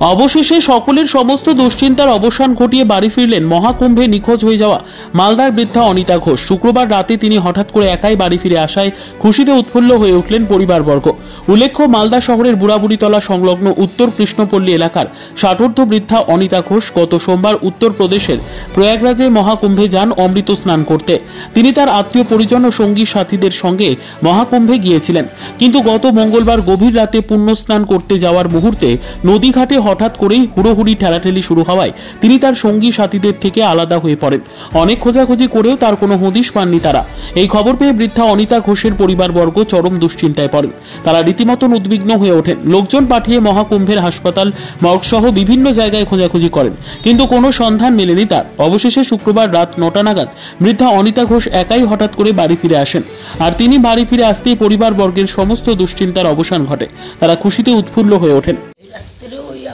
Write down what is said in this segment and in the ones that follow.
অবশেষে সকলের সমস্ত দুশ্চিন্তার অবসান ঘটিয়ে বাড়ি ফিরলেন মহাকুম্ভে নিখোঁজ হয়ে যাওয়া মালদার বৃদ্ধা অনিতা ঘোষ। শুক্রবার রাতে তিনি হঠাৎ করে একাই বাড়ি ফিরে আসায় খুশিতে উৎফুল্ল হয়ে উঠলেন পরিবারবর্গ। উল্লেখ্য, মালদা শহরের বুড়াবুড়িতলা সংলগ্ন উত্তর কৃষ্ণপল্লী এলাকার ষাটোর্ধ্ব বৃদ্ধা অনিতা ঘোষ গত সোমবার উত্তরপ্রদেশের প্রয়াগরাজে মহাকুম্ভে যান অমৃত স্নান করতে। তিনি তার আত্মীয় পরিজন ও সঙ্গী সাথীদের সঙ্গে মহাকুম্ভে গিয়েছিলেন, কিন্তু গত মঙ্গলবার গভীর রাতে পুণ্য স্নান করতে যাওয়ার মুহূর্তে নদীঘাটে হঠাৎ করেই হুড়োহুড়ি ঠেলাঠেলি শুরু হওয়ায় তিনি তার সঙ্গী সাথীদের থেকে আলাদা হয়ে পড়েন। অনেক খোঁজাখুঁজি করেও তার কোনো হদিশ পাননি তারা। এই খবর পেয়ে বৃদ্ধা অনিতা ঘোষের পরিবারবর্গ চরম দুশ্চিন্তায় পড়েন। তারা রীতিমতন উদ্বিগ্ন হয়ে ওঠেন। লোকজন পাঠিয়ে মহাকুম্ভের হাসপাতাল, মর্গ সহ বিভিন্ন জায়গায় খোঁজাখুঁজি করেন, কিন্তু কোনো সন্ধান মেলেনি তার। অবশেষে শুক্রবার রাত ৯টা নাগাদ বৃদ্ধা অনিতা ঘোষ একাই হঠাৎ করে বাড়ি ফিরে আসেন। আর তিনি বাড়ি ফিরে আসতেই পরিবারবর্গের সমস্ত দুশ্চিন্তার অবসান ঘটে। তারা খুশিতে উৎফুল্ল হয়ে ওঠেন।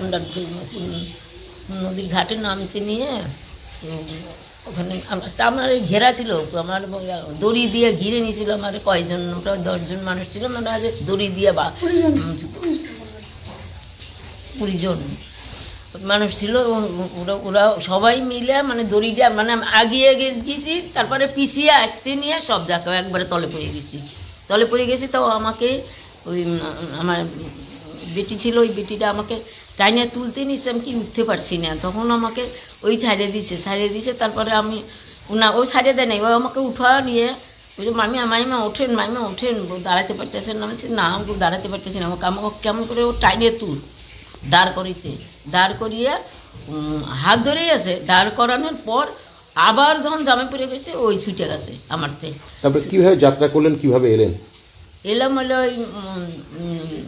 আমরা নদীর ঘাটে নামতে নিয়ে ওখানে আমার ঘেরা ছিল, আমার দড়ি দিয়ে ঘিরে নিয়েছিল। আমার কয়জন, প্রায় 10 জন মানুষ ছিল। আমরা দড়ি দিয়ে 20 জন মানুষ ছিল। ওরা সবাই মিলে মানে দড়ি দিয়ে মানে আগিয়ে গেছি, তারপরে পিছিয়ে আসতে নিয়ে সব জায়গায় একবারে তলে পড়ে গেছি। তো আমাকে ওই আমার বেটি ছিল, ওই বেটিটা আমাকে টাইনে তুলতে নিচ্ছে, আমি কি উঠতে পারছি না। তখন আমাকে ওই ছাড়িয়ে দিয়েছে। তারপরে আমি না, ওই ছাড়িয়ে দেয় নাই, ওই আমাকে উঠা নিয়ে ওই যে মাইমা ওঠেন, দাঁড়াতে পারতেছেন না। আমি না, আমি দাঁড়াতে পারতেছি না। আমাকে কেমন করে ও টাইনে দাঁড় করিয়েছে। দাঁড় করিয়ে হাত ধরেই আছে। দাঁড় করানোর পর আবার যখন জামে পড়ে গেছে, ওই ছুটে গেছে আমার থেকে। তারপরে কিভাবে যাত্রা করলেন, কিভাবে এলেন? এলাম হলো ওই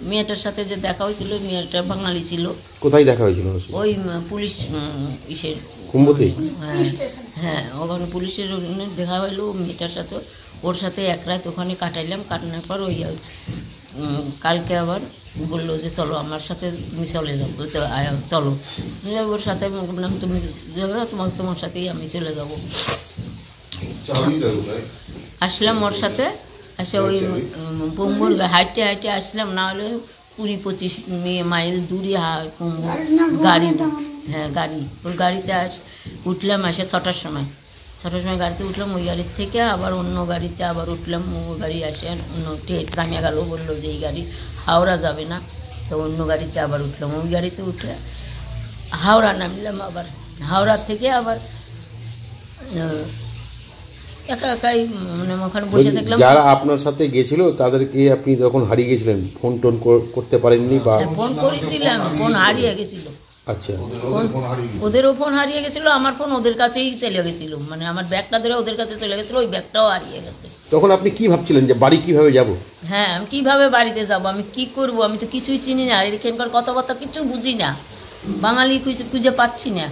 মেয়েটার সাথে যে দেখা হয়েছিল, মেয়েটা বাঙালি ছিল। কোথায় দেখা হয়েছিল? ওই পুলিশ ইসের কুম্ভতে। হ্যাঁ, ওখানে পুলিশের দেখা হইলো মেয়েটার সাথে। ওর সাথে এক রাত ওখানে কাটাইলাম। কাটানোর পর ওই কালকে আবার বললো যে চলো আমার সাথে, তুমি চলে যাবো। চলো, ওর সাথে বললাম তুমি যাবে, তোমার সাথেই আমি চলে যাবো। আসলাম ওর সাথে। আচ্ছা, ওই পম্বুর হাইটে আসলাম, না হলে 20-25 মাইল দূরে পম্বু গাড়ি। হ্যাঁ, গাড়ি, ওই গাড়িতে উঠলাম। আসে 6টার সময় গাড়িতে উঠলাম। ওই গাড়ির থেকে আবার অন্য গাড়িতে আবার উঠলাম। ওই গাড়ি আসে অন্য ট্রামে গেল, বললো যে এই গাড়ি হাওড়া যাবে না। তো অন্য গাড়িতে আবার উঠলাম। ওই গাড়িতে উঠে হাওড়া নামলাম। আবার হাওড়া থেকে আবার একাই মানে ওখানে বসে দেখলাম। যারা আপনার সাথে গেছিল তাদেরকে আপনি যখন হারিয়ে গেছিলেন, ফোন টোন করতে পারেননি? বা ফোন করেছিলাম, ফোন হারিয়ে গেছিল। আচ্ছা, ওদেরও ফোন হারিয়ে গেছিল, আমার ফোন ওদের কাছেই চলে গেছিল। মানে আমার ব্যাগটা ধরে ওদের কাছে চলে গেছিল, ওই ব্যাগটাও হারিয়ে গেছে। তখন আপনি কি ভাবছিলেন যে বাড়ি কিভাবে যাব? হ্যাঁ, আমি কিভাবে বাড়িতে যাব, আমি কি করব, আমি তো কিছুই চিনি না, এখানকার কথাবার্তা কিছু বুঝি না, বাঙালি খুঁজে পাচ্ছি না।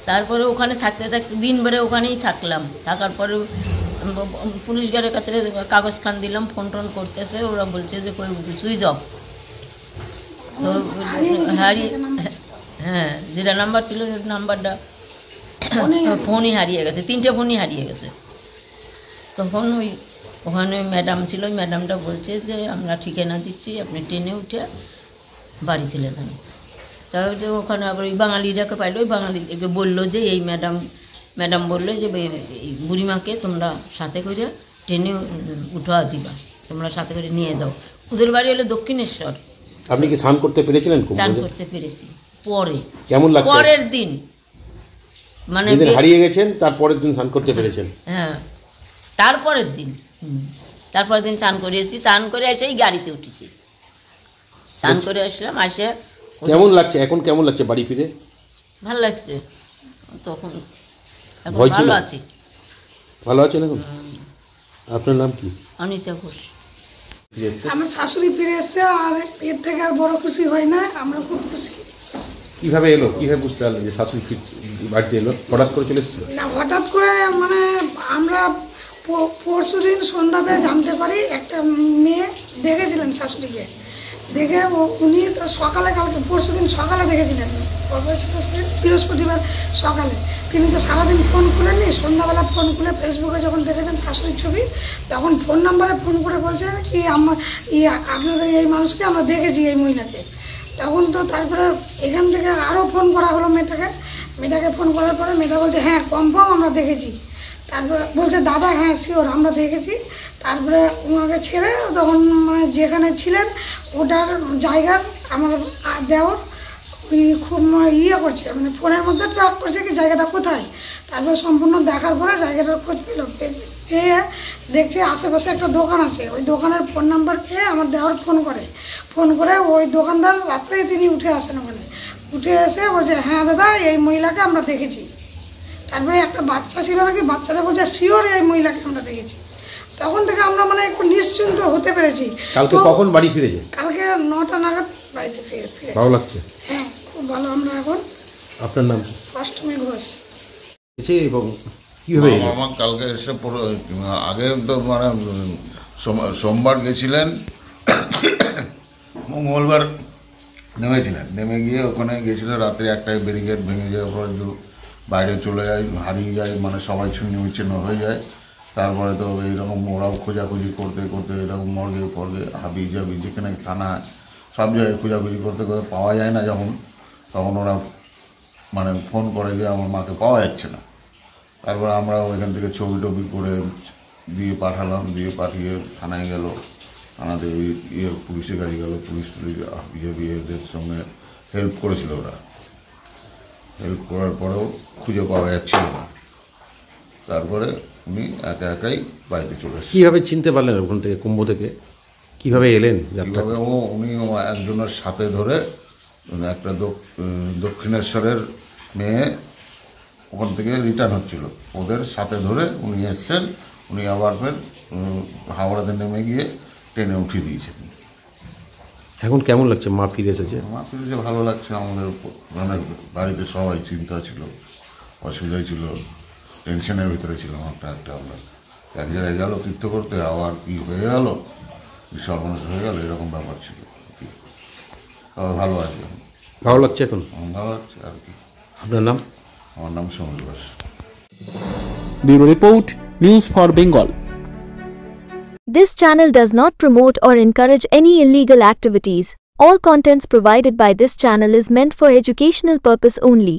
তারপরে ওখানে থাকতে দিন ভরে ওখানেই থাকলাম। থাকার পরে পুলিশ গাড়ির কাছে কাগজ খান দিলাম, ফোন টোন করতেছে। ওরা বলছে যে সুইচ অফ। তো হারিয়ে, হ্যাঁ, যেটা নাম্বার ছিল নাম্বারটা ফোনই হারিয়ে গেছে, 3টে ফোনই হারিয়ে গেছে। তখন ওখানে ম্যাডাম ছিল, ওই ম্যাডামটা বলছে যে আমরা ঠিকানা দিচ্ছি, আপনি ট্রেনে উঠে বাড়ি চলে যান। তাহলে ওখানে আবার ওই বাঙালিটাকে পাইলো, ওই বাঙালিকে বললো যে এই ম্যাডাম বললো যে বুড়িমাকে তোমরা সাথে করে ট্রেনে উঠা দিবা, তোমরা সাথে করে নিয়ে যাও। ওদের বাড়ি হলো দক্ষিণেশ্বর। আপনি কি স্নান করতে পেরেছিলেন? স্নান করতে পেরেছি। পরে কেমন লাগছে? পরের দিন মানে হারিয়ে গেছেন, তারপরের দিন স্নান করতে পেরেছেন? হ্যাঁ, তারপরের দিন স্নান করিয়েছি। স্নান করে এসেই গাড়িতে উঠেছি। স্নান করে আসলাম। আসে কেমন লাগছে এখন? কেমন লাগছে বাড়ি ফিরে? ভালো লাগছে। তখন ভালো আছি। ভালো আছেন এখন? আপনার নাম কি? অনিতা ঘোষ। আমার শাশুড়ি ফিরে এসছে, আর এর থেকে আর বড় খুশি হয় না। আমরা খুব খুশি। কিভাবে এলো, কিভাবে বুঝতে পারলেন যে শাশুড়ি বাড়িতে এলো? হঠাৎ করে চলে এসেছিল না, হঠাৎ করে মানে আমরা পরশুদিন সন্ধ্যাতে জানতে পারি একটা মেয়ে দেখেছিলেন শাশুড়িকে। দেখে উনি তো সকালে, কালকে পরশুদিন সকালে দেখেছিলেন, বৃহস্পতিবার সকালে। তিনি তো সারাদিন ফোন খুলেননি, সন্ধ্যাবেলা ফোন খুলে ফেসবুকে যখন দেখেছেন শাশুড়ির ছবি, তখন ফোন নাম্বারে ফোন করে বলছেন কি আপনাদের এই মানুষকে আমরা দেখেছি, এই মহিলাকে। তখন তো তারপরে এখান থেকে আরও ফোন করা হলো মেয়েটাকে ফোন করার পরে মেয়েটা বলছে হ্যাঁ কনফার্ম আমরা দেখেছি। তারপরে বলছে দাদা হ্যাঁ শিওর আমরা দেখেছি। তারপরে ওনাকে ছেড়ে তখন মানে যেখানে ছিলেন ওটার জায়গার আমার দেওর খুব ইয়ে করছে, মানে ফোনের মধ্যে ট্র্যাক করছে কি জায়গাটা কোথায়। তারপরে সম্পূর্ণ দেখার পরে জায়গাটার খোঁজ পেয়ে দেখছি আশেপাশে একটা দোকান আছে, ওই দোকানের ফোন নাম্বার পেয়ে আমার দেওয়ার ফোন করে ওই দোকানদার রাত্রেই তিনি উঠে আসেন, ওখানে উঠে এসে বলছে হ্যাঁ দাদা এই মহিলাকে আমরা দেখেছি। তারপরে একটা বাচ্চা ছিল নাকি, বাচ্চাটা বলছে শিওর এই মহিলাকে আমরা দেখেছি। তখন থেকে আমরা মানে একটু নিশ্চিন্ত হতে পেরেছি। কালকে কখন বাড়ি ফিরেছে? কালকে 9টা নাগাদ বাড়িতে ফিরে। ভালো লাগছে? হ্যাঁ খুব ভালো। আমরা এখন আপনার নাম? অষ্টমী ঘোষ। এবং কিভাবে আমার কালকে এসে আগে তো মানে সোমবার গেছিলেন, মঙ্গলবার নেমেছিলেন, নেমে গিয়ে ওখানে গেছিলেন রাত্রে 1টায় ব্যারিকেড ভেঙে যাওয়ার পর বাইরে চলে যায়, হারিয়ে যায়, মানে সবাই ছিন্ন বিচ্ছিন্ন হয়ে যায়। তারপরে তো এইরকম ওরাও খোঁজাখুঁজি করতে করতে এরকম মর্গে হাবি জাবি যেখানে থানা সব জায়গায় খোঁজাখুঁজি করতে করতে পাওয়া যায় না যখন, তখন ওরা মানে ফোন করে যে আমার মাকে পাওয়া যাচ্ছে না। তারপর আমরা ওইখান থেকে ছবি টবি করে দিয়ে পাঠালাম, দিয়ে পাঠিয়ে থানায় গেল, থানাতে পুলিশের কাছে গেল, পুলিশ এদের সঙ্গে হেল্প করেছিল ওরা। হেল্প করার পরেও খুঁজে পাওয়া যাচ্ছিল না। তারপরে উনি একাই বাড়িতে চলে এসেছেন। কীভাবে চিনতে পারলেন ওখান থেকে, কুম্ভ থেকে কীভাবে এলেন? কীভাবে উনি একজনের সাথে ধরে একটা দক্ষিণেশ্বরের মেয়ে ওখান থেকে রিটার্ন হচ্ছিল, ওদের সাথে ধরে উনি এসছেন। উনি আবার ফের হাওড়াতে নেমে গিয়ে ট্রেনে উঠিয়ে দিয়েছেন। এখন কেমন লাগছে মা ফিরে এসেছে? মা ফিরেছে, ভালো লাগছে। আমাদের মানে বাড়িতে সবাই চিন্তা ছিল, অসুবিধায় ছিল, টেনশনের ভিতরে ছিলাম একটা আমরা এক জায়গায় গেল তীর্থ করতে, আবার কি হয়ে গেল, কি সর্বনাশ হয়ে গেল, এরকম ব্যাপার ছিল। সবাই ভালো আছে, ভালো লাগছে এখন? ভালো লাগছে আর কি। আপনার নাম? আমার নাম Samir Das. Bureau report, news for Bengal. This channel does not promote or encourage any illegal activities. All contents provided by this channel is meant for educational purpose only.